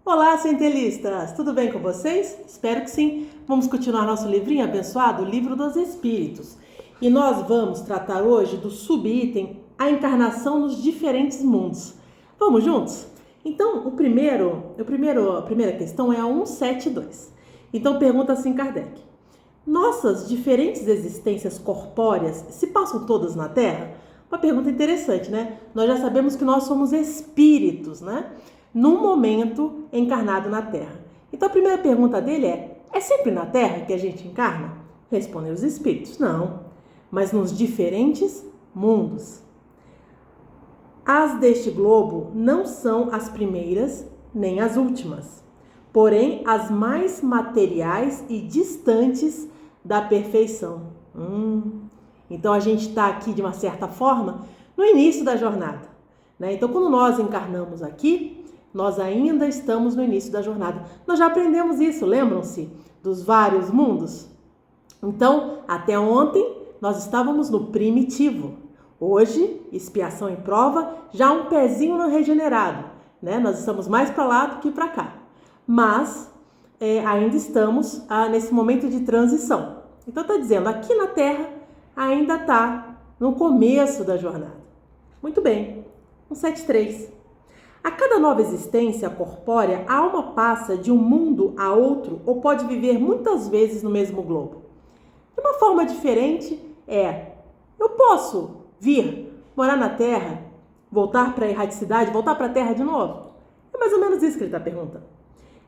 Olá, centelistas! Tudo bem com vocês? Espero que sim. Vamos continuar nosso livrinho abençoado, o Livro dos Espíritos. E nós vamos tratar hoje do subitem A Encarnação nos Diferentes Mundos. Vamos juntos? Então, a primeira questão é a 172. Então, pergunta assim Kardec. Nossas diferentes existências corpóreas se passam todas na Terra? Uma pergunta interessante, né? Nós já sabemos que nós somos espíritos, né? Num momento encarnado na Terra. Então a primeira pergunta dele é sempre na Terra que a gente encarna? Respondem os espíritos, não, mas nos diferentes mundos. As deste globo não são as primeiras nem as últimas, porém as mais materiais e distantes da perfeição. Então a gente está aqui de uma certa forma no início da jornada, né? Então quando nós encarnamos aqui, nós ainda estamos no início da jornada. Nós já aprendemos isso, lembram-se? Dos vários mundos? Então, até ontem, nós estávamos no primitivo. Hoje, expiação e prova, já um pezinho no regenerado, né? Nós estamos mais para lá do que para cá. Mas, ainda estamos nesse momento de transição. Então, está dizendo, aqui na Terra, ainda está no começo da jornada. Muito bem. 173. A cada nova existência corpórea, a alma passa de um mundo a outro ou pode viver muitas vezes no mesmo globo. De uma forma diferente eu posso vir, morar na Terra, voltar para a erraticidade, voltar para a Terra de novo? É mais ou menos isso que ele está perguntando.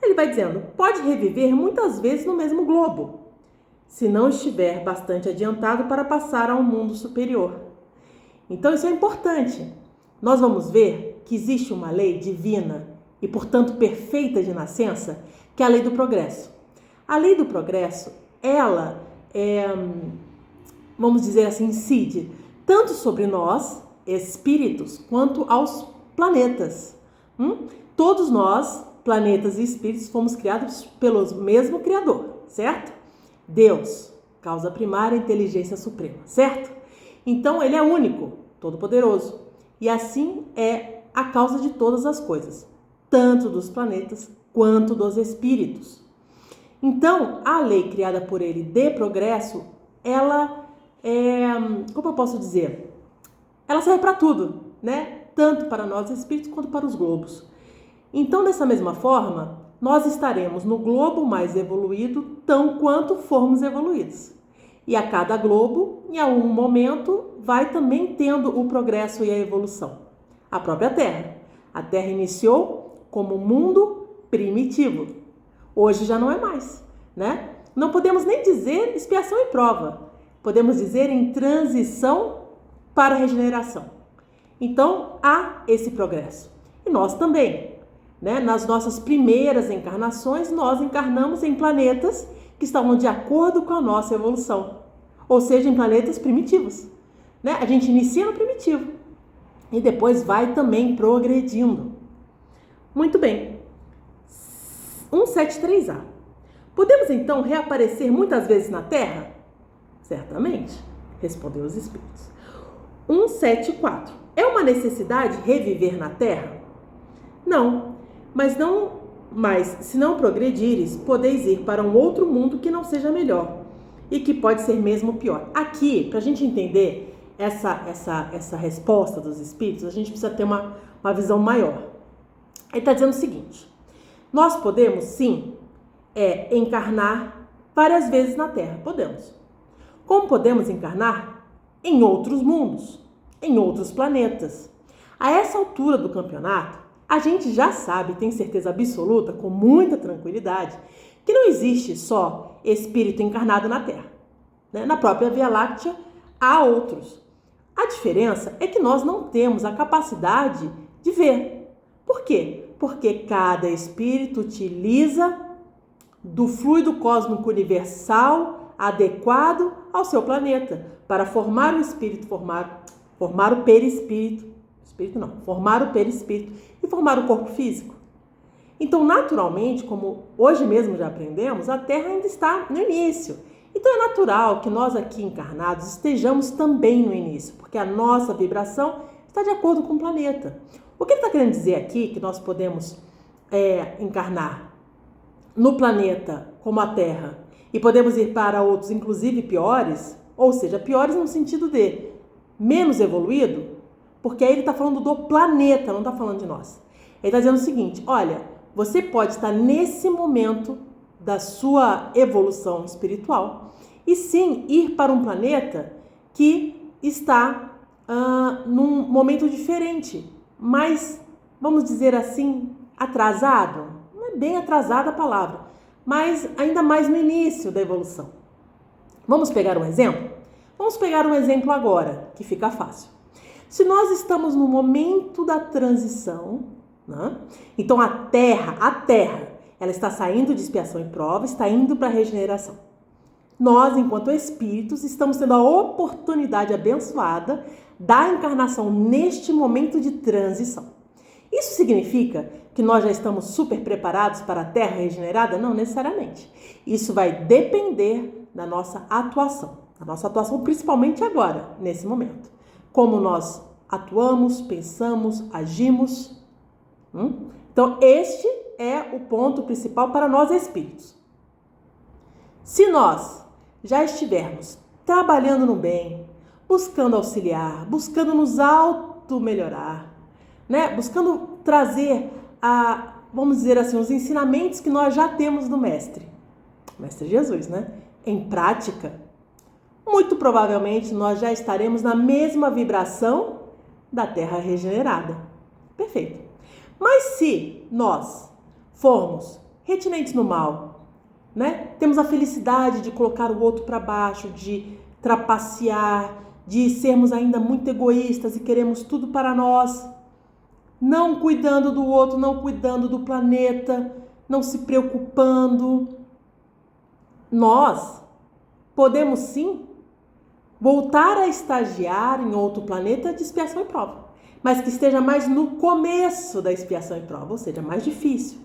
Ele vai dizendo, pode reviver muitas vezes no mesmo globo, se não estiver bastante adiantado para passar a um mundo superior. Então isso é importante. Nós vamos ver que existe uma lei divina e, portanto, perfeita de nascença, que é a lei do progresso. A lei do progresso, ela vamos dizer assim, incide tanto sobre nós, espíritos, quanto aos planetas. Todos nós, planetas e espíritos, fomos criados pelo mesmo Criador, certo? Deus, causa primária, inteligência suprema, certo? Então, ele é único, todo-poderoso. E assim é a causa de todas as coisas, tanto dos planetas quanto dos espíritos. Então, a lei criada por ele de progresso, ela como eu posso dizer? Ela serve para tudo, né? Tanto para nós espíritos quanto para os globos. Então, dessa mesma forma, nós estaremos no globo mais evoluído, tão quanto formos evoluídos. E a cada globo, em algum momento, vai também tendo o progresso e a evolução. A própria Terra. A Terra iniciou como mundo primitivo. Hoje já não é mais, né? Não podemos nem dizer expiação e prova. Podemos dizer em transição para regeneração. Então, há esse progresso. E nós também, né? Nas nossas primeiras encarnações, nós encarnamos em planetas que estavam de acordo com a nossa evolução. Ou seja, em planetas primitivos, né? A gente inicia no primitivo. E depois vai também progredindo. Muito bem. 173A. Podemos então reaparecer muitas vezes na Terra? Certamente, respondeu os espíritos. 174. É uma necessidade reviver na Terra? Não, mas se não progredires, podeis ir para um outro mundo que não seja melhor e que pode ser mesmo pior. Aqui, para a gente entender essa resposta dos espíritos, a gente precisa ter uma visão maior. Ele está dizendo o seguinte, nós podemos sim encarnar várias vezes na Terra, podemos. Como podemos encarnar em outros mundos, em outros planetas. A essa altura do campeonato, a gente já sabe, tem certeza absoluta, com muita tranquilidade, que não existe só espírito encarnado na Terra, né? Na própria Via Láctea há outros. A diferença é que nós não temos a capacidade de ver. Por quê? Porque cada espírito utiliza do fluido cósmico universal adequado ao seu planeta para formar o espírito, formar o perispírito, formar o perispírito e formar o corpo físico. Então, naturalmente, como hoje mesmo já aprendemos, a Terra ainda está no início. Então é natural que nós aqui encarnados estejamos também no início, porque a nossa vibração está de acordo com o planeta. O que ele está querendo dizer aqui, que nós podemos encarnar no planeta como a Terra e podemos ir para outros, inclusive piores, ou seja, piores no sentido de menos evoluído, porque aí ele está falando do planeta, não está falando de nós. Ele está dizendo o seguinte, olha, você pode estar nesse momento da sua evolução espiritual e sim ir para um planeta que está num momento diferente, mas, vamos dizer assim, atrasado. Não é bem atrasada a palavra, mas ainda mais no início da evolução. Vamos pegar um exemplo? Vamos pegar um exemplo agora, que fica fácil. Se nós estamos no momento da transição, né? Então a Terra, ela está saindo de expiação e prova, está indo para a regeneração. Nós, enquanto espíritos, estamos tendo a oportunidade abençoada da encarnação neste momento de transição. Isso significa que nós já estamos super preparados para a Terra regenerada? Não necessariamente. Isso vai depender da nossa atuação. A nossa atuação principalmente agora, nesse momento. Como nós atuamos, pensamos, agimos. Então, este é o ponto principal para nós espíritos. Se nós já estivermos trabalhando no bem, buscando auxiliar, buscando nos auto-melhorar, né? Buscando trazer, vamos dizer assim, os ensinamentos que nós já temos do Mestre Jesus, né? Em prática, muito provavelmente nós já estaremos na mesma vibração da Terra regenerada. Perfeito. Mas se nós formos retinentes no mal, né? Temos a felicidade de colocar o outro para baixo, de trapacear, de sermos ainda muito egoístas e queremos tudo para nós, não cuidando do outro, não cuidando do planeta, não se preocupando. Nós podemos sim voltar a estagiar em outro planeta de expiação e prova, mas que esteja mais no começo da expiação e prova, ou seja, mais difícil,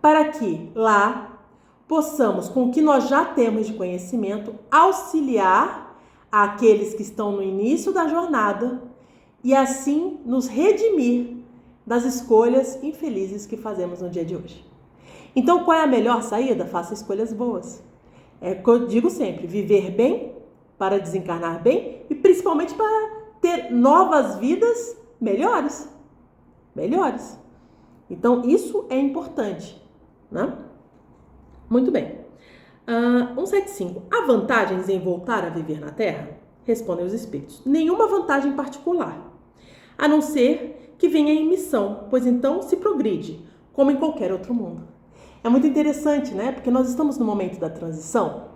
para que lá possamos, com o que nós já temos de conhecimento, auxiliar aqueles que estão no início da jornada e assim nos redimir das escolhas infelizes que fazemos no dia de hoje. Então, qual é a melhor saída? Faça escolhas boas. É o que eu digo sempre, viver bem para desencarnar bem e principalmente para ter novas vidas melhores. Então, isso é importante, né? Muito bem. 175. Há vantagens em voltar a viver na Terra? Respondem os espíritos. Nenhuma vantagem particular, a não ser que venha em missão, pois então se progride, como em qualquer outro mundo. É muito interessante, né? Porque nós estamos no momento da transição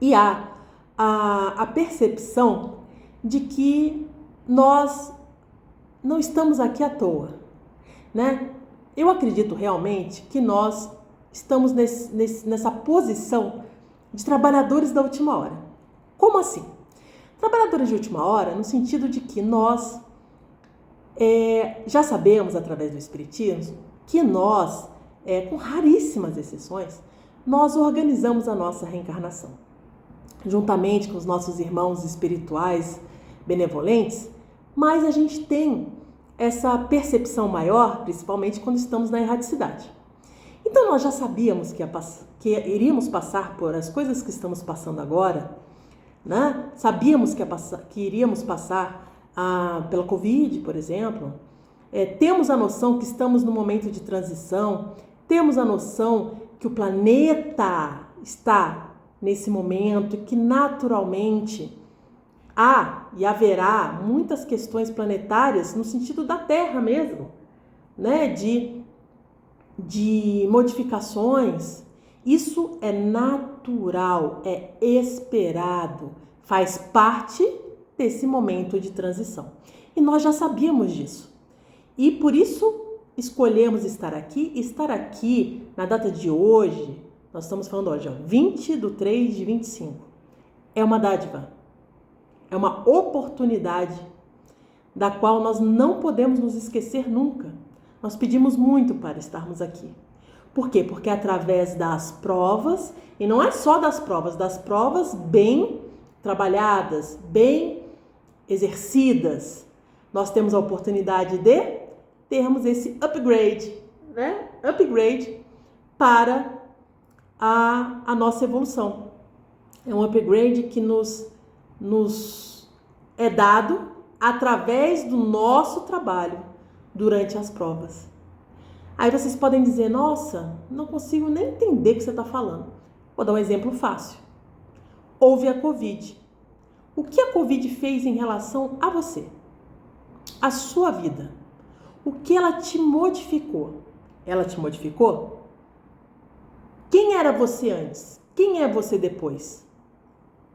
e há a percepção de que nós não estamos aqui à toa, né? Eu acredito realmente que nós estamos nessa posição de trabalhadores da última hora. Como assim? Trabalhadores de última hora no sentido de que nós já sabemos através do Espiritismo que nós, com raríssimas exceções, nós organizamos a nossa reencarnação. Juntamente com os nossos irmãos espirituais benevolentes, mas a gente tem essa percepção maior, principalmente quando estamos na erraticidade. Então nós já sabíamos que iríamos passar por as coisas que estamos passando agora, né? Sabíamos que iríamos passar pela Covid, por exemplo. Temos a noção que estamos no momento de transição, temos a noção que o planeta está nesse momento e que naturalmente há e haverá muitas questões planetárias no sentido da Terra mesmo, né? De modificações. Isso é natural, é esperado, faz parte desse momento de transição. E nós já sabíamos disso. E por isso escolhemos estar aqui. Estar aqui na data de hoje, nós estamos falando hoje, 20/3/25. É uma dádiva, é uma oportunidade da qual nós não podemos nos esquecer nunca. Nós pedimos muito para estarmos aqui. Por quê? Porque através das provas, e não é só das provas bem trabalhadas, bem exercidas, nós temos a oportunidade de termos esse upgrade, né, upgrade para a nossa evolução. É um upgrade que nos é dado através do nosso trabalho durante as provas. Aí vocês podem dizer, nossa, não consigo nem entender o que você está falando. Vou dar um exemplo fácil. Houve a Covid. O que a Covid fez em relação a você? A sua vida. O que ela te modificou? Ela te modificou? Quem era você antes? Quem é você depois?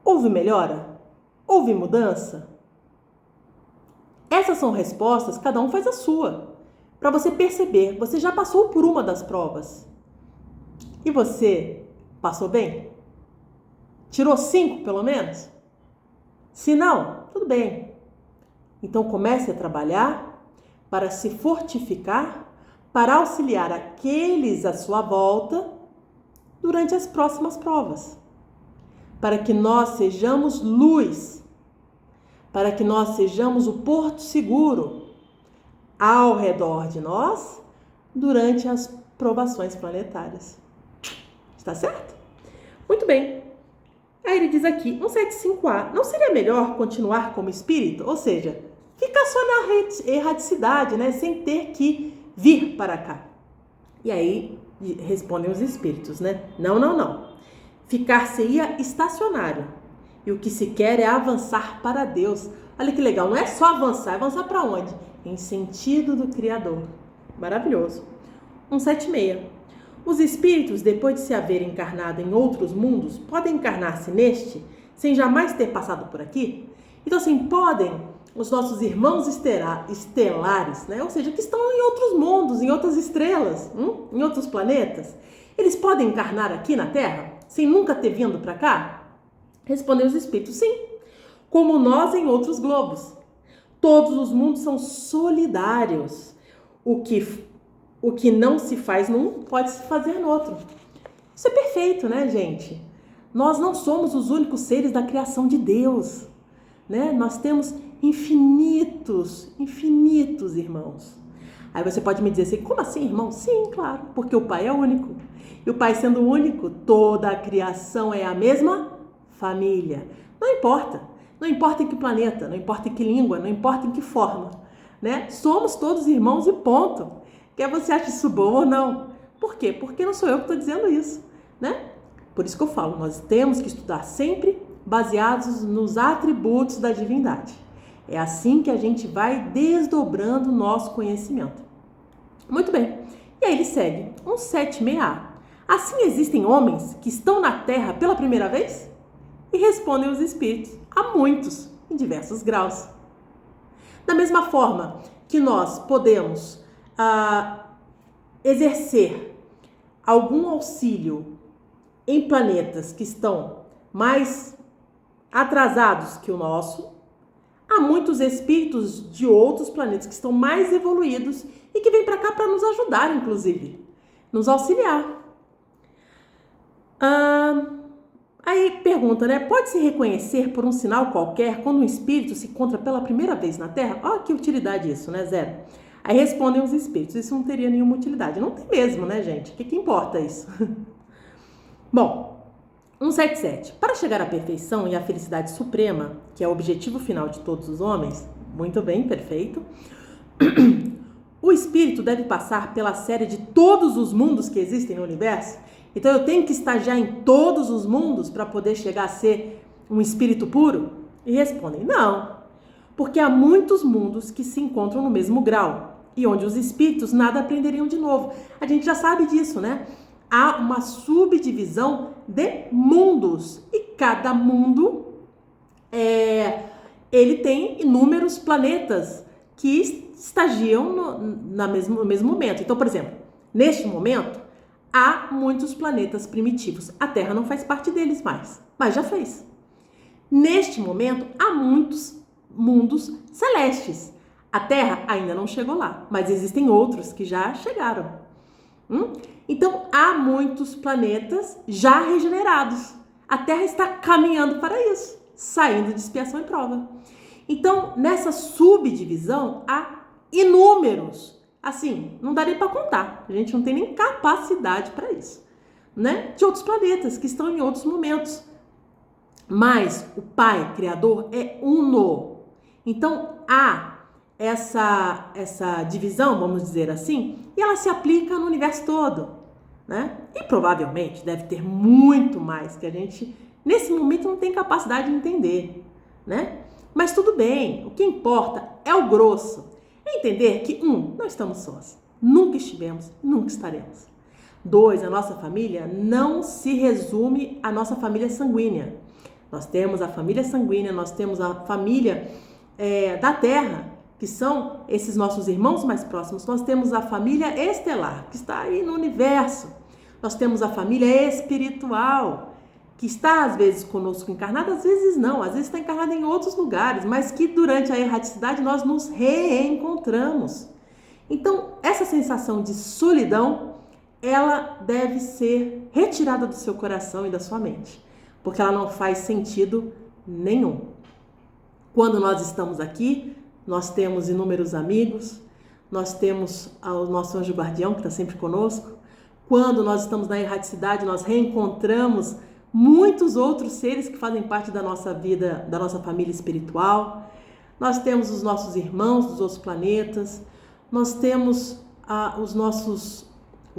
Houve melhora? Houve mudança? Essas são respostas, cada um faz a sua. Para você perceber, você já passou por uma das provas. E você passou bem? Tirou 5 pelo menos? Se não, tudo bem. Então comece a trabalhar para se fortificar, para auxiliar aqueles à sua volta durante as próximas provas. Para que nós sejamos luz, para que nós sejamos o porto seguro ao redor de nós durante as provações planetárias. Está certo? Muito bem. Aí ele diz aqui, 175A, não seria melhor continuar como espírito? Ou seja, ficar só na erraticidade, né? Sem ter que vir para cá. E aí respondem os espíritos, né? Não. Ficar-se-ia estacionário. E o que se quer é avançar para Deus. Olha que legal, não é só avançar, é avançar para onde? Em sentido do Criador. Maravilhoso. 176. Os espíritos, depois de se haverem encarnado em outros mundos, podem encarnar-se neste, sem jamais ter passado por aqui? Então, assim, podem os nossos irmãos estelares, né? Ou seja, que estão em outros mundos, em outras estrelas, em outros planetas, eles podem encarnar aqui na Terra, sem nunca ter vindo para cá? Respondeu os espíritos, sim, como nós em outros globos. Todos os mundos são solidários. O que não se faz num, pode se fazer no outro. Isso é perfeito, né, gente? Nós não somos os únicos seres da criação de Deus, né? Nós temos infinitos irmãos. Aí você pode me dizer assim, como assim, irmão? Sim, claro, porque o Pai é único. E o Pai sendo único, toda a criação é a mesma família. Não importa em que planeta, não importa em que língua, não importa em que forma, né? Somos todos irmãos e ponto. Quer você ache isso bom ou não? Por quê? Porque não sou eu que estou dizendo isso, né? Por isso que eu falo, nós temos que estudar sempre baseados nos atributos da divindade. É assim que a gente vai desdobrando o nosso conhecimento. Muito bem. E aí ele segue. 176A. Assim existem homens que estão na Terra pela primeira vez? E respondem os espíritos. Há muitos, em diversos graus. Da mesma forma que nós podemos exercer algum auxílio em planetas que estão mais atrasados que o nosso, há muitos espíritos de outros planetas que estão mais evoluídos e que vêm para cá para nos ajudar, inclusive, nos auxiliar. Aí pergunta, né? Pode-se reconhecer por um sinal qualquer quando um espírito se encontra pela primeira vez na Terra? Olha que utilidade isso, né? Zero. Aí respondem os espíritos, isso não teria nenhuma utilidade. Não tem mesmo, né, gente? O que importa isso? Bom, 177. Para chegar à perfeição e à felicidade suprema, que é o objetivo final de todos os homens, muito bem, perfeito, o espírito deve passar pela série de todos os mundos que existem no universo. Então eu tenho que estagiar em todos os mundos para poder chegar a ser um espírito puro? E respondem, não, porque há muitos mundos que se encontram no mesmo grau e onde os espíritos nada aprenderiam de novo. A gente já sabe disso, né? Há uma subdivisão de mundos e cada mundo ele tem inúmeros planetas que estagiam no mesmo momento. Então, por exemplo, neste momento, há muitos planetas primitivos. A Terra não faz parte deles mais, mas já fez. Neste momento, há muitos mundos celestes. A Terra ainda não chegou lá, mas existem outros que já chegaram. Então, há muitos planetas já regenerados. A Terra está caminhando para isso, saindo de expiação e prova. Então, nessa subdivisão, há inúmeros assim, não dá nem para contar. A gente não tem nem capacidade para isso, né? De outros planetas que estão em outros momentos. Mas o Pai Criador é uno. Então há essa divisão, vamos dizer assim, e ela se aplica no universo todo, né? E provavelmente deve ter muito mais que a gente, nesse momento, não tem capacidade de entender, né? Mas tudo bem, o que importa é o grosso. É entender que, não estamos sós. Nunca estivemos, nunca estaremos. 2, a nossa família não se resume à nossa família sanguínea. Nós temos a família sanguínea, nós temos a família da Terra, que são esses nossos irmãos mais próximos. Nós temos a família estelar, que está aí no universo. Nós temos a família espiritual, que está às vezes conosco encarnada, às vezes não, às vezes está encarnada em outros lugares, mas que durante a erraticidade nós nos reencontramos. Então, essa sensação de solidão, ela deve ser retirada do seu coração e da sua mente, porque ela não faz sentido nenhum. Quando nós estamos aqui, nós temos inúmeros amigos, nós temos o nosso anjo guardião que está sempre conosco. Quando nós estamos na erraticidade, nós reencontramos muitos outros seres que fazem parte da nossa vida, da nossa família espiritual. Nós temos os nossos irmãos dos outros planetas, nós temos os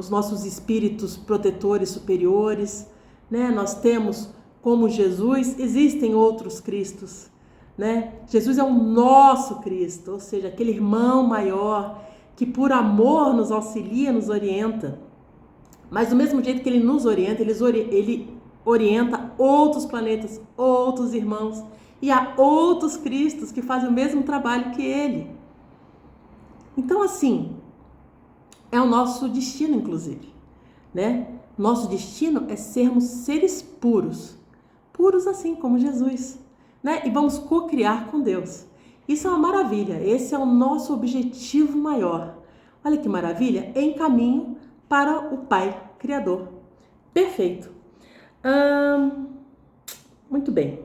nossos espíritos protetores superiores, né? Nós temos, como Jesus, existem outros Cristos, né? Jesus é o nosso Cristo, ou seja, aquele irmão maior que por amor nos auxilia, nos orienta. Mas do mesmo jeito que ele nos orienta, ele orienta outros planetas, outros irmãos, e há outros Cristos que fazem o mesmo trabalho que ele. Então, assim, é o nosso destino, inclusive, né? Nosso destino é sermos seres puros, puros assim como Jesus, né? E vamos co-criar com Deus. Isso é uma maravilha, esse é o nosso objetivo maior. Olha que maravilha, em caminho para o Pai Criador. Perfeito. Muito bem.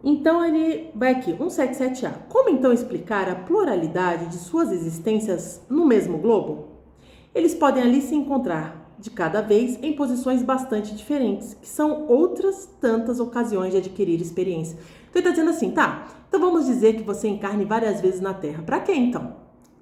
Então ele vai aqui, 177A. Como então explicar a pluralidade de suas existências no mesmo globo? Eles podem ali se encontrar de cada vez em posições bastante diferentes, que são outras tantas ocasiões de adquirir experiência. Então ele está dizendo assim, tá, então vamos dizer que você encarne várias vezes na Terra. Para quê então?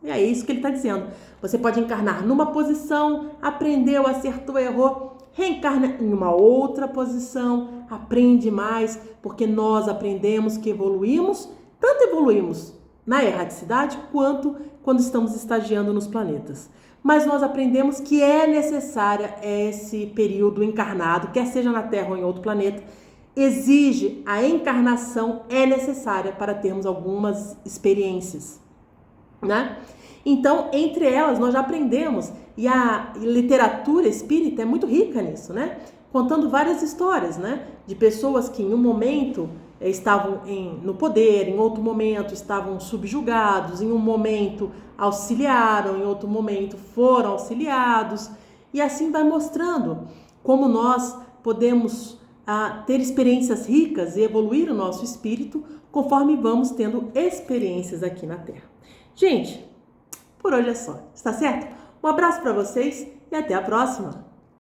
É isso que ele está dizendo. Você pode encarnar numa posição, aprendeu, acertou, errou, reencarna em uma outra posição, aprende mais, porque nós aprendemos que evoluímos, tanto evoluímos na erraticidade quanto quando estamos estagiando nos planetas. Mas nós aprendemos que é necessária esse período encarnado, quer seja na Terra ou em outro planeta, exige a encarnação, é necessária para termos algumas experiências, né? Então, entre elas, nós já aprendemos, e a literatura espírita é muito rica nisso, né? Contando várias histórias, né? De pessoas que em um momento estavam no poder, em outro momento estavam subjugados, em um momento auxiliaram, em outro momento foram auxiliados, e assim vai mostrando como nós podemos ter experiências ricas e evoluir o nosso espírito conforme vamos tendo experiências aqui na Terra. Gente, por hoje é só, está certo? Um abraço para vocês e até a próxima!